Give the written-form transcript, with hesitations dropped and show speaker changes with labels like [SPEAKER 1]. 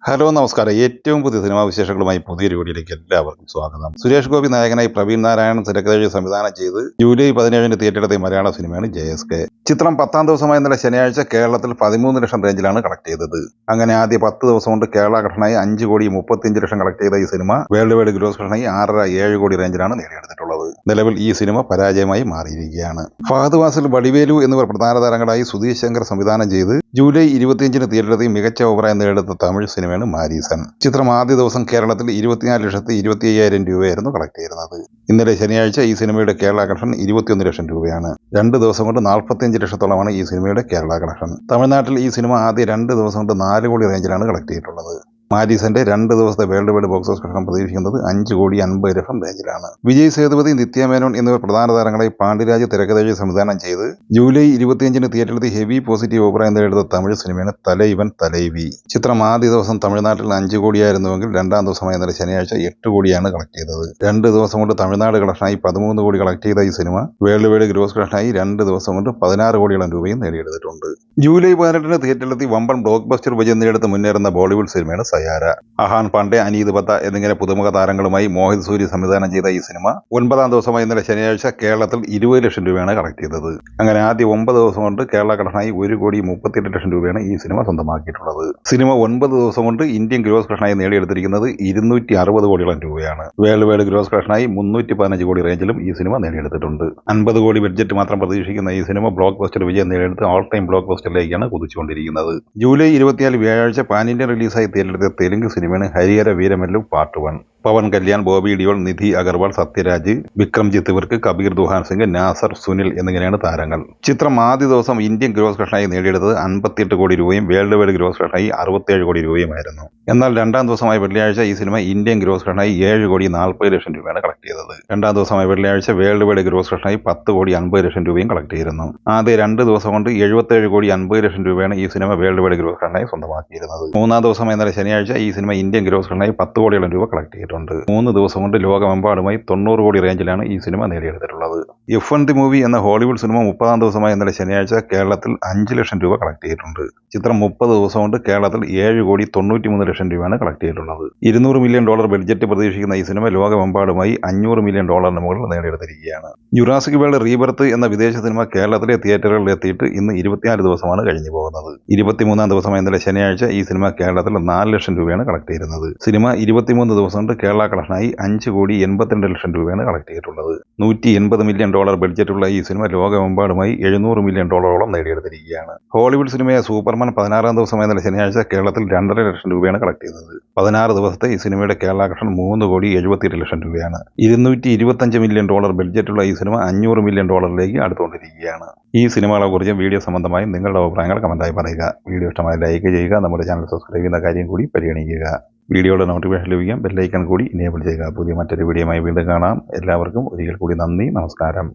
[SPEAKER 1] Hello നമസ്കാരം. ഏറ്റവും പുതിയ സിനിമാ വിശേഷങ്ങളുമായി പുതിയൊരു വീഡിയോയിലേക്ക് എല്ലാവർക്കും സ്വാഗതം. സുരേഷ് ഗോപി നായകനായി പ്രവീൺ നാരായണൻ തിരക്കഥ സംവിധാനം ചെയ്ത് ജൂലൈ 17 തിയേറ്ററെത്തിയ മലയാള സിനിമയാണ് JSK. ചിത്രം 10ാം ദിവസമായ ഇന്നലെ ശനിയാഴ്ച കേരളത്തിൽ 13 ലക്ഷം റേഞ്ചിലാണ് കളക്ട് ചെയ്തത്. അങ്ങനെ ആദ്യ 10 ദിവസം കൊണ്ട് കേരള ഘടനയായി 5 കോടി 35 ലക്ഷം കളക്ട് ചെയ്ത ഈ സിനിമ വേൾഡ് വൈഡ് ഗ്രോസ് ഘടനയായി 6.5-7 കോടി റേഞ്ചിലാണ് നേടിയെടുത്തിട്ടുള്ളത്. നിലവിൽ ഈ സിനിമ പരാജയമായി മാറിയിരിക്കുകയാണ്. ഫഹദ് ഫാസിൽ, വടിവേലു എന്നിവർ പ്രധാന താരങ്ങളായി സുധീഷ് ശങ്കർ സംവിധാനം ചെയ്ത് ജൂലൈ 25 തിയേറ്ററെത്തി മികച്ച അഭിപ്രായം നേടിയെടുത്ത തമിഴ് സിനിമയാണ് മാരീസൺ. ചിത്രം ആദ്യ ദിവസം കേരളത്തിൽ 24,25,000 രൂപയായിരുന്നു കളക്ട് ചെയ്യുന്നത്. ഇന്നലെ ശനിയാഴ്ച ഈ സിനിമയുടെ കേരള കളക്ഷൻ 21 ലക്ഷം രൂപയാണ്. 2 ദിവസം കൊണ്ട് 45 ലക്ഷത്തോളമാണ് ഈ സിനിമയുടെ കേരള കളക്ഷൻ. തമിഴ്നാട്ടിൽ ഈ സിനിമ ആദ്യ 2 ദിവസം കൊണ്ട് 4 കോടി റേഞ്ചിലാണ് കളക്ട് ചെയ്തിട്ടുള്ളത്. മാരീസന്റെ 2 ദിവസത്തെ world wide box office collection പ്രതീക്ഷിക്കുന്നത് 5 കോടി 50 ലക്ഷം റേഞ്ചിലാണ്. വിജയ് സേതുപതി, നിത്യ മേനോൻ എന്നിവർ പ്രധാന താരങ്ങളായി പാണ്ഡ്യരാജ് തിരക്കഥ സംവിധാനം ചെയ്ത് ജൂലൈ 25 തിയേറ്ററിലെത്തി ഹെവി പോസിറ്റീവ് അഭിപ്രായം നേടിയെടുത്ത തമിഴ് സിനിമയാണ് തലൈവൻ തലൈവി. ചിത്രം ആദ്യ ദിവസം തമിഴ്നാട്ടിൽ 5 കോടിയായിരുന്നുവെങ്കിൽ 2ാം ദിവസമായ ഇന്നലെ ശനിയാഴ്ച 8 കോടിയാണ് കളക്ട് ചെയ്തത്. 2 ദിവസം കൊണ്ട് തമിഴ്നാട് കളക്ഷനായി 13 കോടി കളക്ട് ചെയ്ത ഈ സിനിമ വേൾഡ് വൈഡ് ഗ്രോസ് കളക്ഷനായി 2 ദിവസം കൊണ്ട് 16 കോടിയോളം രൂപയും നേടിയെടുത്തിട്ടുണ്ട്. ജൂലൈ 18 തിയേറ്ററിലെത്തി വമ്പൻ ബ്ലോക്ക് ബസ്റ്റർ വിജയം നേടിയെടുത്ത് മുന്നേറുന്ന ബോളിവുഡ് സിനിമയാണ് സയാര. അഹാൻ പാണ്ഡെ, അനീത് ബത്ത എന്നിങ്ങനെ പുതുമുഖ താരങ്ങളുമായി മോഹിത് സൂരി സംവിധാനം ചെയ്ത ഈ സിനിമ 9ാം ദിവസമായി ഇന്നലെ ശനിയാഴ്ച കേരളത്തിൽ 20 ലക്ഷം രൂപയാണ് കളക്ട് ചെയ്തത്. അങ്ങനെ ആദ്യ 9 ദിവസം കൊണ്ട് കേരള കളക്ഷനായി 1 കോടി 38 ലക്ഷം രൂപയാണ് ഈ സിനിമ സ്വന്തമാക്കിയിട്ടുള്ളത്. സിനിമ 9 ദിവസം കൊണ്ട് ഇന്ത്യൻ ഗ്രോസ് കളക്ഷനായി നേടിയെടുത്തിരിക്കുന്നത് 260 കോടിയോളം രൂപയാണ്. വേൾഡ് വൈഡ് ഗ്രോസ് കളക്ഷനായി 315 കോടി റേഞ്ചിലും ഈ സിനിമ നേടിയെടുത്തിട്ടുണ്ട്. 50 കോടി ബഡ്ജറ്റ് മാത്രം പ്രതീക്ഷിക്കുന്ന ഈ സിനിമ ബ്ലോക്ക് ബസ്റ്റർ വിജയം നേടിയെടുത്ത് ഓൾ ടൈം ബ്ലോക്ക് ബസ്റ്ററിലേക്കാണ് കുതിച്ചുകൊണ്ടിരിക്കുന്നത്. ജൂലൈ 24 വ്യാഴാഴ്ച പാൻ ഇന്ത്യൻ റിലീസായി തിയേറ്ററിലെത്തിയ തെലുങ്ക് സിനിമയാണ് ഹരിഹര വീരമല്ലു പാർട്ട് 1. പവൻ കല്യാൺ, ബോബി ഡിയോൾ, നിധി അഗർവാൾ, സത്യരാജ്, വിക്രംജിത്ത് വിർക്ക്, കബീർ ദുഹാൻ സിംഗ്, നാസർ, സുനിൽ എന്നിങ്ങനെയാണ് താരങ്ങൾ. ചിത്രം ആദ്യ ദിവസം ഇന്ത്യൻ ഗ്രോസ് കളക്ഷനായി നേടിയെടുത്തത് 58 കോടി രൂപയും വേൾഡ് വൈഡ് ഗ്രോസ് കളക്ഷനായി 67 കോടി രൂപയുമായിരുന്നു. എന്നാൽ 2ാം ദിവസമായ വെള്ളിയാഴ്ച ഈ സിനിമ ഇന്ത്യൻ ഗ്രോസ് കളക്ഷനായി 7 കോടി 40 ലക്ഷം രൂപയാണ് കളക്ട് ചെയ്തത്. 2ാം ദിവസമായ വെള്ളിയാഴ്ച വേൾഡ് വൈഡ് ഗ്രോസ് കളക്ഷനായി 10 കോടി 50 ലക്ഷം രൂപയും കളക്ട് ചെയ്തിരുന്നു. ആദ്യ 2 ദിവസം കൊണ്ട് 77 കോടി 50 ലക്ഷം രൂപയാണ് ഈ സിനിമ വേൾഡ് വൈഡ് ഗ്രോസ് കളക്ഷനായി സ്വന്തമാക്കിയിരുന്നത്. 3ാം ദിവസമായ ഇന്നലെ ശനിയാഴ്ച ഈ സിനിമ ഇന്ത്യൻ ഗ്രോസ് കളക്ഷനായി 10 കോടിയോളം രൂപ കളക്ട് ചെയ്തിട്ടുണ്ട്. 3 ദിവസം കൊണ്ട് ലോകമെമ്പാടുമായി 90 കോടി റേഞ്ചിലാണ് ഈ സിനിമ നേടിയെടുത്തിട്ടുള്ളത്. F1 ദി മൂവി എന്ന ഹോളിവുഡ് സിനിമ 30ാം ദിവസമായ ഇന്നലെ ശനിയാഴ്ച കേരളത്തിൽ 5 ലക്ഷം രൂപ കളക്ട് ചെയ്തിട്ടുണ്ട്. ചിത്രം 30 ദിവസം കൊണ്ട് കേരളത്തിൽ 7 കോടി 93 ലക്ഷം രൂപയാണ് കളക്ട് ചെയ്തിട്ടുള്ളത്. $200 മില്യൺ ബഡ്ജറ്റ് പ്രതീക്ഷിക്കുന്ന ഈ സിനിമ ലോകമെമ്പാടുമായി $500 മില്യൺ മുകളിൽ നേടിയെടുത്തിരിക്കുകയാണ്. ജുറാസിക് വേൾഡ് റീബർത്ത് എന്ന വിദേശ സിനിമ കേരളത്തിലെ തിയേറ്ററുകളിൽ എത്തിയിട്ട് ഇന്ന് 24 ദിവസമാണ് കഴിഞ്ഞു പോകുന്നത്. 23ാം ദിവസമായ ഇന്നലെ ശനിയാഴ്ച ഈ സിനിമ കേരളത്തിൽ 4 ലക്ഷം രൂപയാണ് കളക്ട് ചെയ്യുന്നത്. സിനിമ 23 ദിവസം കൊണ്ട് കേരള കളക്ഷനായി 5 കോടി 82 ലക്ഷം രൂപയാണ് കളക്ട് ചെയ്തിട്ടുള്ളത്. $180 മില്യൺ ബഡ്ജറ്റുള്ള ഈ സിനിമ ലോകമെമ്പാടുമായി $700 മില്യൺ നേടിയെടുത്തിരിക്കുകയാണ്. ഹോളിവുഡ് സിനിമയായ സൂപ്പർമാൻ 16ാം ദിവസമായ ഇന്നലെ ശനിയാഴ്ച കേരളത്തിൽ 2.5 ലക്ഷം രൂപയാണ് കളക്ട് ചെയ്തത്. 16 ദിവസത്തെ ഈ സിനിമയുടെ കേരള കളക്ഷൻ 3 കോടി 78 ലക്ഷം രൂപയാണ്. $225 മില്യൺ ബഡ്ജറ്റുള്ള ഈ സിനിമ $500 മില്യൺ അടുത്തുകൊണ്ടിരിക്കുകയാണ്. ഈ സിനിമകളെ കുറിച്ച് വീഡിയോ സംബന്ധമായി നിങ്ങളുടെ അഭിപ്രായങ്ങൾ കമന്റായി പറയുക. വീഡിയോ ഇഷ്ടമായി ലൈക്ക് ചെയ്യുക. നമ്മുടെ ചാനൽ സബ്സ്ക്രൈബ് ചെയ്യുന്ന കാര്യം കൂടി പരിഗണിക്കുക. വീഡിയോയുടെ നോട്ടിഫിക്കേഷൻ ലഭിക്കാൻ ബെല്ലൈക്കൺ കൂടി എനേബിൾ ചെയ്യുക. പുതിയ മറ്റൊരു വീഡിയോയുമായി വീണ്ടും കാണാം. എല്ലാവർക്കും ഒരിക്കൽ കൂടി നന്ദി, നമസ്കാരം.